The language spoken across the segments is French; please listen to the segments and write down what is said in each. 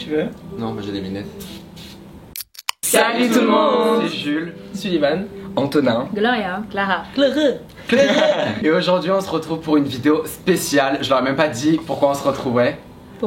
tu veux? Non, moi j'ai des lunettes. Salut tout le monde! C'est Jules. Sullivan. Antonin. Gloria. Clara. Et aujourd'hui on se retrouve pour une vidéo spéciale. Je leur ai même pas dit pourquoi on se retrouvait.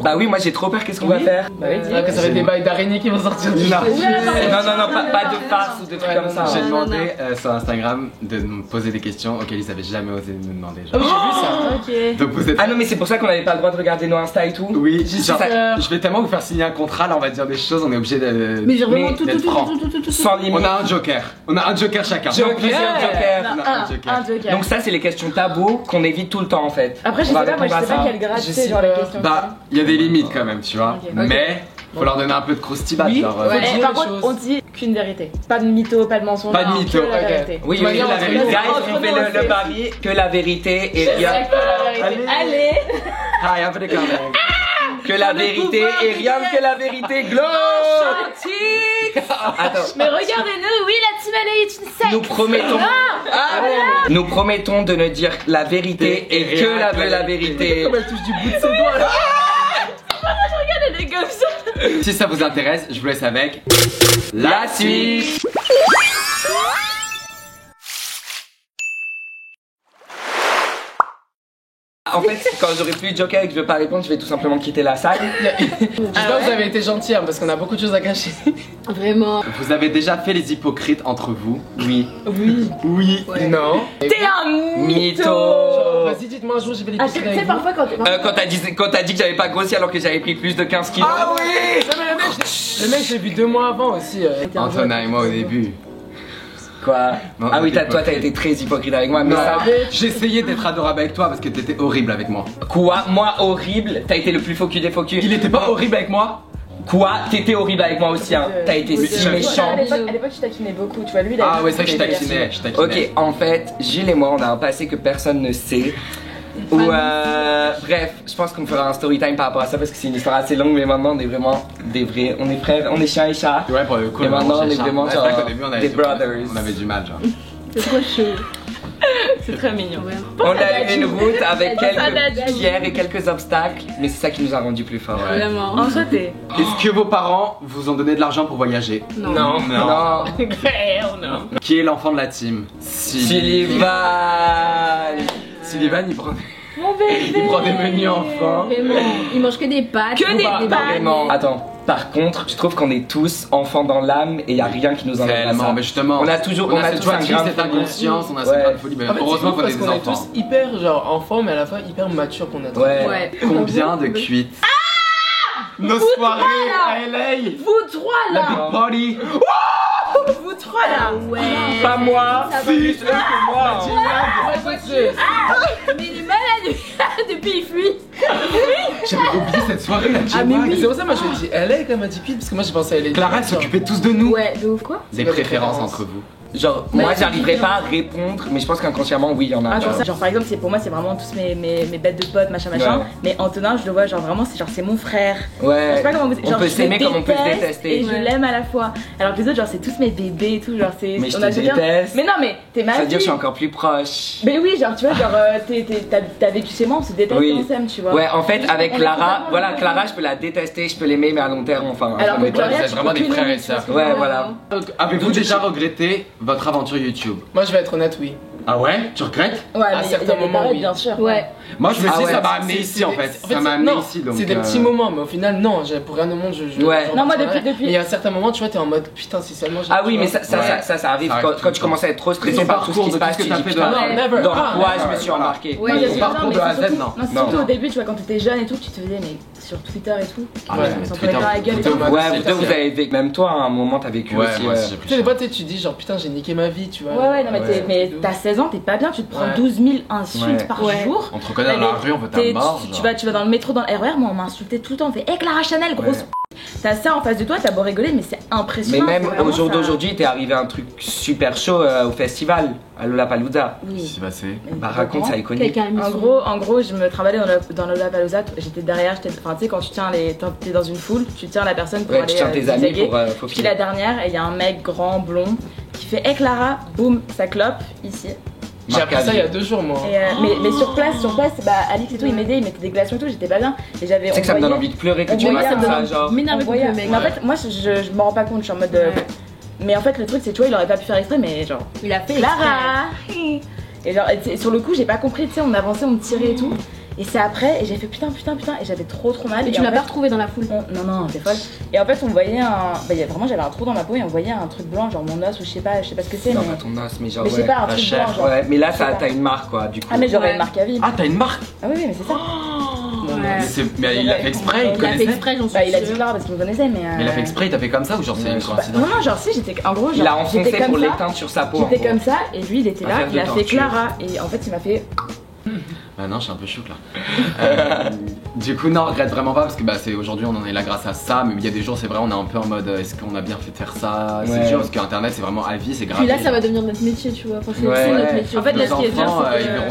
Bah oui, moi j'ai trop peur, qu'est-ce qu'on va faire? Bah oui, c'est vrai que ça va être des bails d'araignées qui vont sortir du Non. Non, pas de farce ou de trucs comme ça. J'ai hein. demandé sur Instagram de me poser des questions auxquelles ils avaient jamais osé me demander. Oh, j'ai vu ça. Ok. Donc vous êtes... Ah non, mais c'est pour ça qu'on avait pas le droit de regarder nos Insta et tout? Oui, genre, ça. je vais tellement vous faire signer un contrat, là on va dire des choses, on est obligé de... Mais j'ai vraiment Mais tout. Sans limite. On a un joker. On a un joker chacun. Joker. On a un joker. Un joker. Donc ça c'est les questions tabous qu'on évite tout le temps en fait. Après, je On sais va pas, moi je répondre sais à pas ça. quel grade Je c'est sais genre pas. les questions. Bah, il y a des limites quand même, tu vois. Ok. Mais, faut leur donner un peu de croustillage. Oui. genre, Ouais. Ouais, dire par les contre, choses. on dit qu'une vérité. Pas de mytho, pas de mensonge. Pas de non, mytho, que la ok. vérité. Oui, Tu vas oui, dire la vérité. Guys, Entre on fait nous, le c'est- pari que la vérité est rien. C'est la vérité. Allez. Ah, il y a un peu d'écart. Que la vérité est rien que la vérité. Glow. Attends. Mais regardez-nous, oui, la team LA est une secte. Nous promettons. Nous promettons de ne dire la vérité et Et que rien que la la vérité. Comme elle touche du bout de ses doigts là. Regardez les gosses. Si ça vous intéresse, je vous laisse avec La suite. En fait, quand j'aurai plus de joker et que je veux pas répondre, je vais tout simplement quitter la salle. J'espère que vous avez été gentils hein, parce qu'on a beaucoup de choses à cacher. Vraiment. Vous avez déjà fait les hypocrites entre vous? Oui. Oui. Oui. Non. T'es un Mytho. Genre, vas-y, dites-moi un jour, j'ai fait les Ah, piscines tu sais, avec vous. parfois Quand t'as dit que j'avais pas grossi alors que j'avais pris plus de 15 kilos. Ah oui. Non, mais le mec, je l'ai vu 2 mois avant aussi. Antonin et moi au début. Quoi? Non, Ah oui, t'es toi t'as été très hypocrite avec moi, mais Non, ça. j'essayais d'être adorable avec toi parce que t'étais horrible avec moi. Quoi? Moi horrible? T'as été le plus focus des focus. Il était pas horrible avec moi? Quoi? T'étais horrible avec moi aussi, hein. T'as été Oui, si j'avoue. méchant. À l'époque, je taquinais beaucoup. Tu vois, lui, il a Ah ouais, c'est vrai que je taquinais, je taquinais. Ok, en fait, Gilles et moi, on a un passé que personne ne sait. Ou bref, je pense qu'on fera un story time par rapport à ça parce que c'est une histoire assez longue, mais maintenant on est vraiment des vrais, on est frères, on est chien et chat. Ouais, pour le coup, Et maintenant, on est cherche un- vraiment Ouais, c'est vrai genre qu'au début, on avait des du mal. brothers. On avait du mal, genre. C'est trop chaud. C'est très mignon. On a eu une route avec Pas quelques d'adieu. pierres et quelques obstacles, mais c'est ça qui nous a rendus plus forts. Ouais. Vraiment. En soi, t'es. Est-ce que vos parents vous ont donné de l'argent pour voyager? Non. Non. Non. Qui est l'enfant de la team? Sullivan. Sullivan, il prend Mon bébé. il prend des menus enfants. Vraiment. Il mange que des pâtes. Que des pâtes. Vraiment. Attends. Par contre, je trouve qu'on est tous enfants dans l'âme et y a rien qui nous enlève à Tellement, ça. mais justement, On a toujours, on a cette tous un joie, grain de cette folie. inconscience, on a Ouais. cette grain de folie. Mais En fait, heureusement qu'on est parce des qu'on est enfants. tous hyper genre enfants, mais à la fois hyper matures qu'on a tous. Ouais. Ouais. Combien de cuites? Nos soirées à LA! Vous trois La là. big party! Vous trois là. Ouais. Pas moi. Ça va. Plus eux que moi. Mais il est malade. Depuis, il fuit. J'avais oublié cette soirée, la Ah, mais G-Mag. oui. C'est pour ça moi je me dis, elle est quand même un petit parce que moi j'ai pensé à elle. Clara, elle s'occupait tous de nous. Ouais, de ouf quoi. Des préférences entre vous. Genre, moi j'arriverai pas à répondre, mais je pense qu'inconsciemment, oui, il y en a. Ah, genre. genre par exemple, c'est pour moi, c'est vraiment tous mes bêtes de potes, machin. Mais Antonin, je le vois, genre vraiment, c'est mon frère. Je Ouais. sais pas comment vous On genre, peut je s'aimer le comme on peut se déteste détester. Et je l'aime à la fois. Alors que les autres, genre, c'est tous mes bébés et tout. Genre, c'est. Mais je on te a chacun- déteste. Mais non, mais t'es ma Ça veut dire que je suis fille. encore plus proche. Mais oui, genre, tu vois, genre, t'as vécu chez moi, on se déteste Oui. et on s'aime, tu vois. Ouais, en fait, avec On est Clara, complètement voilà, différents. Clara, je peux la détester, je peux l'aimer, mais à long terme, enfin. Alors ça que me- Gloria, vous êtes tu vraiment peux des que frères l'aimer, et sœurs. tu vois ce que Ouais, je veux voilà. dire. Avez-vous déjà regretté votre aventure YouTube? Moi je vais être honnête, oui. Ah ouais? Tu regrettes? Ouais, mais il y certains a des moments, périodes, oui. bien sûr. Ouais. Moi je me Ah dis ouais. ça m'a amené ici en fait. Ça m'a amené ici donc. C'est des petits moments, mais au final, non, pour rien au monde, Ouais. Non, moi, je- depuis- Mais il y a certains moments, tu vois, t'es en mode putain, si seulement j'ai. Ah oui, mais Ouais. ça arrive Ça quand, arrive tout quand le tu temps. commences à être trop stressé Ton par tout ce parcours, qui se de passe, tout ce tu que dis t'as fait putain, dans la- never. dans Ah, quoi never. je me suis embarqué. Ouais, Non, il y a mais ce non, parcours mais de A à c'est Z, surtout- non. Non, c'est Non. surtout au début, tu vois, quand t'étais jeune et tout, tu te faisais, mais sur Twitter et tout. Ah Ouais, ouais, on s'en Twitter, prenait dans la gueule et Twitter, tout. ouais. Ouais, c'est vous deux, ça. vous avez vécu, même toi, à un moment, t'as vécu Ouais, aussi. moi aussi j'ai pris Tu sais, des cher. fois, tu te dis genre putain, j'ai niqué ma vie, tu vois. Ouais, non, mais, Ouais. mais t'as 16 ans, t'es pas bien, tu te prends Ouais. 12 000 insultes Ouais. par Ouais. jour. On te reconnaît dans la rue, on veut ta mort. Tu vas dans le métro, dans le RER, moi on m'a insulté tout le temps, on fait hey Clara Chanel, grosse p***. T'as ça en face de toi, t'as beau rigoler, mais c'est Mais impressionnant. même c'est vraiment au jour ça. d'aujourd'hui, t'es arrivé un truc super chaud au festival, à Lollapalooza. Oui. Qu'est-ce qui s'est passé? Bah raconte, ça est connu. Quelqu'un a mis En gros, je me travaillais dans Lollapalooza, j'étais derrière, enfin tu sais quand tu tiens t'es dans une foule, tu tiens la personne pour Ouais, aller tu tiens tes amis zigzaguer. pour Je suis faufiler. la dernière et il y a un mec grand blond qui fait hey Clara, boum, ça clope ici. J'ai appris ça il y a 2 jours, moi. Et, mais sur place, bah, Alix et tout, il m'aidait, il mettait des glaçons et tout, j'étais pas bien. Et j'avais. Tu sais que ça me donne envie de pleurer que tu vois comme ça, genre. Mais en fait, moi, je m'en rends pas compte, je suis en mode. Mais en fait, le truc, c'est, tu vois, il aurait pas pu faire exprès, mais genre. Il a fait Clara. Et genre, sur le coup, j'ai pas compris, tu sais, on avançait, on tirait et tout. Et c'est après, et j'ai fait putain, et j'avais trop mal. Et tu l'as pas retrouvé dans la foule? Non, t'es folle. Et en fait, on voyait vraiment, j'avais un trou dans ma peau et on voyait un truc blanc, genre mon os ou je sais pas ce que c'est. Non, mais... pas ton os, mais genre. Mais je sais pas, un truc blanc, genre. Ouais, mais là, t'as une marque, quoi, du coup. Ah, mais j'aurais une marque à vie. Ah, t'as une marque? Ah, oui, mais c'est ça. Mais il l'a fait exprès, il connaissait. j'en suis Bah, il a dit Clara parce qu'il me connaissait, mais. Mais il a fait exprès, il t'a fait comme ça ou genre c'est une coïncidence? Non, genre si, j'étais. En gros, Il a enfoncé j'étais pour comme ça. l'éteindre sur sa peau. J'étais comme ça et lui, il était là, il a fait torture. Clara. Et en fait, il m'a fait. Bah non, je suis un peu chouk là. Du coup, non, regrette vraiment pas parce que bah, aujourd'hui on en est là grâce à ça. Mais il y a des jours, c'est vrai, on est un peu en mode est-ce qu'on a bien fait de faire ça? C'est dur parce qu'Internet c'est vraiment à vie, c'est grave. Puis là, ça va devenir notre métier, tu vois. Enfin, c'est notre métier. En fait, là, ce qui est dur,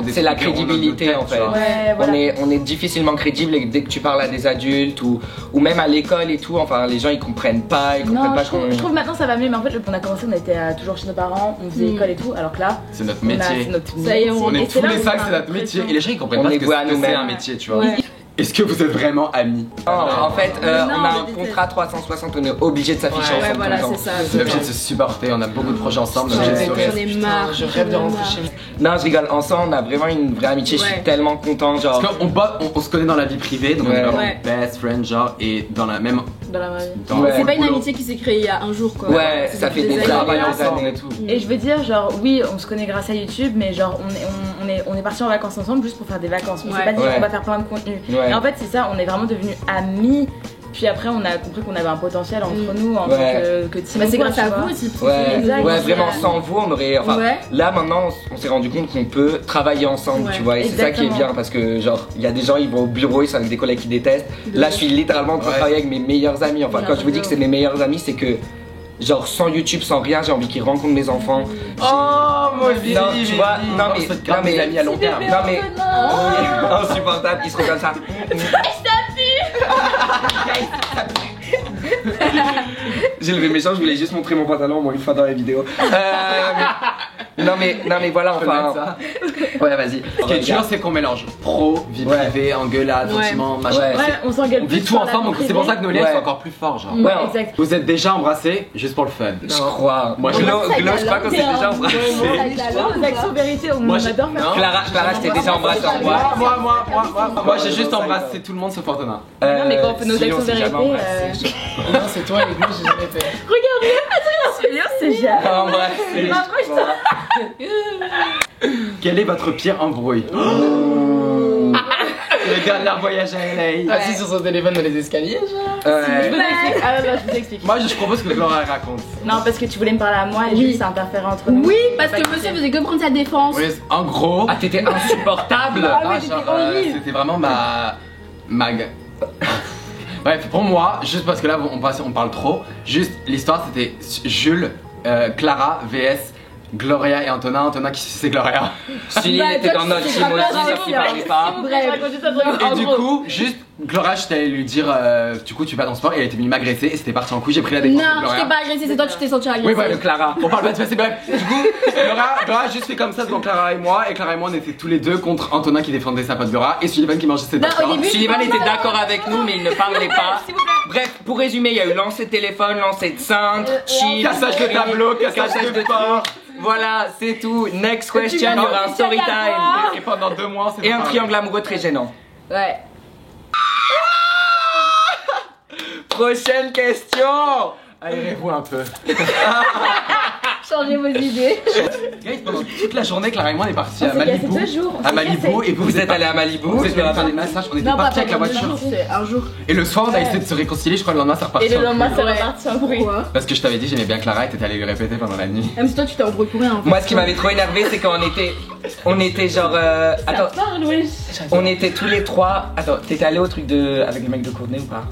c'est la crédibilité en fait. Ouais, voilà. On est difficilement crédible dès que tu parles à des adultes ou même à l'école et tout. Enfin, les gens ils comprennent pas, Non, pas je trouve maintenant ça va mieux, mais en fait, on a commencé, on était toujours chez nos parents, on faisait école et tout, alors que là, c'est notre métier. Ça y est, On est tous les sacs, c'est notre métier. Et les gens ils comprennent pas que c'est un métier, tu vois. Est-ce que vous êtes vraiment amis? En fait, on a un contrat 360, on est obligé de s'afficher ensemble. Ouais, voilà, tout le c'est temps. ça. On est obligé de se supporter, on a beaucoup de projets ensemble. J'en ai marre. Je rêve de rentrer chez moi. Non, je rigole, ensemble, on a vraiment une vraie amitié, je suis tellement content. Genre. Parce qu'on se connaît dans la vie privée, donc on est vraiment best friend, genre, et dans la même. Dans la vraie vie. Ouais. C'est pas une amitié qui s'est créée il y a un jour, quoi. Ouais, ça fait des années ensemble et tout. Et je veux dire, genre, oui, on se connaît grâce à YouTube, mais genre, on est partis en vacances ensemble juste pour faire des vacances. On s'est pas dit on va faire plein de contenu. Et en fait, c'est ça, on est vraiment devenus amis. Puis après, on a compris qu'on avait un potentiel entre nous en tant que team. Bah, c'est grâce à vous aussi. Ouais, vraiment, sans vous, on aurait. Enfin, là maintenant, on s'est rendu compte qu'on peut travailler ensemble, tu vois. Et c'est ça qui est bien parce que, genre, il y a des gens, ils vont au bureau, ils sont avec des collègues qui détestent. Là, je suis littéralement en train de travailler avec mes meilleurs amis. Enfin, quand je vous dis que c'est mes meilleurs amis, c'est que. Genre sans YouTube, sans rien, j'ai envie qu'ils rencontrent mes enfants. Oh mon dieu! Non, tu vois, non mais mes amis à long terme. Non mais insupportable, ils seront comme ça. J'ai levé mes jambes, je voulais juste montrer mon pantalon au moins une fois dans la vidéo. Non mais voilà, enfin. Ouais, vas-y. Ce qui est dur, c'est qu'on mélange pro, vie privée, engueulade, sentiments, machin. Ouais, on s'engueule. On vit tout ensemble, donc c'est pour ça que nos liens sont encore plus forts, genre. Ouais, exact. Vous êtes déjà embrassés juste pour le fun? Je crois. Moi, Glo, je crois qu'on s'est déjà embrassé. L'action vérité, on adore faire. Clara, je t'ai déjà embrassé en moi. Moi, j'ai juste embrassé tout le monde sauf Antonin. Non, mais quand on fait nos actions vérité. Non, c'est toi et Glo, j'ai jamais fait. Regarde, c'est jamais. Embrassé. Quel est votre pire embrouille? Le dernier voyage à LA. Assis sur son téléphone dans les escaliers, genre. Je vous explique. Moi, je propose que Laura raconte. Non, parce que tu voulais me parler à moi et juste ça interférait entre nous. Oui, parce que monsieur faisait que prendre sa défense. Oui, en gros. Ah, t'étais insupportable. C'était vraiment ma. Bref, pour moi, juste parce que là on parle trop, juste l'histoire c'était Jules, Clara vs Gloria et Antonin qui c'est Gloria. Julie était dans notre team aussi, sauf qu'il parlait pas. Et du coup, juste Gloria, j'étais allée lui dire du coup tu vas dans le sport et elle était venue m'agresser et c'était parti en couille, j'ai pris la défense de Non, je Gloria. t'ai pas agressé, c'est toi qui t'es senti agressé. Oui, bref, Clara. On parle pas de ça, c'est bref. Du coup, Gloria a juste fait comme ça devant Clara et moi on était tous les deux contre Antonin qui défendait sa pote Gloria et Sullivan qui mangeait ses popcorn. Sullivan était d'accord avec nous mais il ne parlait pas. Bref, pour résumer, il y a eu lancer de téléphone, lancer de cintre, chips, cassage de tableau, cassage de pain. Voilà, c'est tout. Next question, il y aura un story time. Et pendant 2 mois, c'est Et un triangle amoureux très gênant. Ouais. Prochaine question. Aérez-vous un peu. Changez vos idées. Guys, pendant toute la journée, Clara et moi on est partis à Malibu. 2 jours. À Malibu et Vous êtes allés à Malibu. Vous êtes allés faire des massages, on était partis avec la voiture. C'est un jour. Et le soir on a essayé de se réconcilier, je crois le lendemain c'est reparti. Et le lendemain, c'est reparti en bruit. Pourquoi? Parce que je t'avais dit j'aimais bien Clara et t'étais allé lui répéter pendant la nuit. Même si toi tu t'es embrouillé pour rien. Moi, ce qui m'avait trop énervé, c'est quand on était genre. Attends, on était tous les trois. Attends, t'étais allé au truc avec le mec de Courtenay ou pas?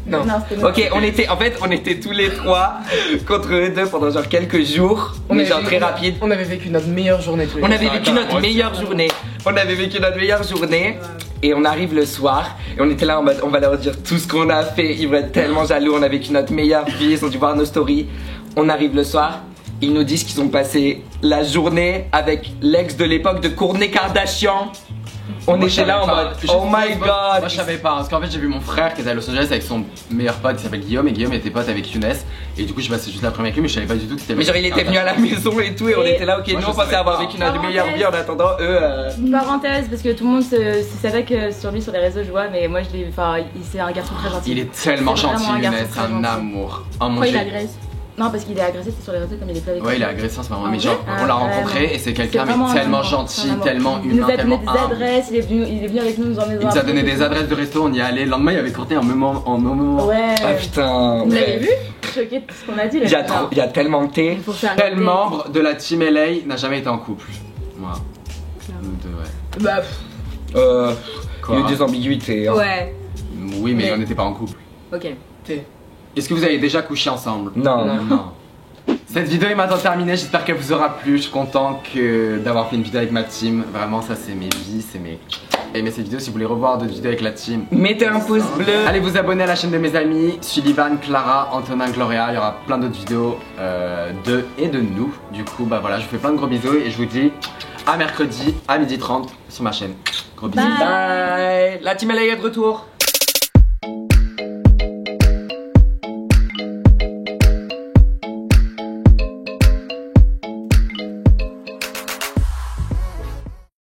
Non. Ok, on était tous les trois contre eux deux pendant genre quelques jours, mais genre très rapide. On avait vécu notre meilleure journée tous les On deux. avait vécu notre meilleure journée. On avait vécu notre meilleure journée. Et on arrive le soir et on était là en mode on va leur dire tout ce qu'on a fait. Ils vont être tellement jaloux. On a vécu notre meilleure vie. Ils ont dû voir nos stories. On arrive le soir Ils nous disent qu'ils ont passé la journée avec l'ex de l'époque de Kourtney Kardashian. On était là en mode oh my god. Moi je savais pas parce qu'en fait j'ai vu mon frère qui était à Los Angeles avec son meilleur pote qui s'appelle Guillaume et Guillaume était pote avec Younes et du coup je passais juste l'après-midi avec lui mais je savais pas du tout que c'était. Mais genre il était venu à la maison et tout et on était là ok nous on pensait avoir vécu une meilleure vie en attendant eux. Parenthèse parce que tout le monde s'attaque sur lui sur les réseaux je vois mais moi je l'ai c'est un garçon très gentil. Il est tellement gentil Younes, un amour. Oh mon dieu. Il agresse. Non parce qu'il est agressé c'est sur les réseaux comme il est plus avec. Ouais il est agressé en ce moment mais genre on l'a rencontré et c'est quelqu'un mais tellement gentil, tellement humain, il nous a donné des adresses, il est venu avec nous dans maison. Il nous a donné des adresses de resto, on y est allé, le lendemain il y avait Courtney en moment. Ouais. Ah putain. Vous l'avez vu? Choqué de ce qu'on a dit là. Il y a tellement de thé. Quel membre de la team LA n'a jamais été en couple? Moi. Nous deux ouais. Bah il y a eu des ambiguïtés. ouais. Oui mais on n'était pas en couple. Ok. Est-ce que vous avez déjà couché ensemble? Non. Cette vidéo est maintenant terminée, j'espère qu'elle vous aura plu. Je suis content d'avoir fait une vidéo avec ma team. Vraiment ça c'est mes vies, c'est mes... Aimez cette vidéo si vous voulez revoir d'autres vidéos avec la team. Mettez un pouce bleu. Allez vous abonner à la chaîne de mes amis, Sullivan, Clara, Antonin, Gloria. Il y aura plein d'autres vidéos d'eux et de nous. Du coup bah voilà, je vous fais plein de gros bisous et je vous dis à mercredi à 12h30 sur ma chaîne. Gros bisous. Bye. La team LA est de retour.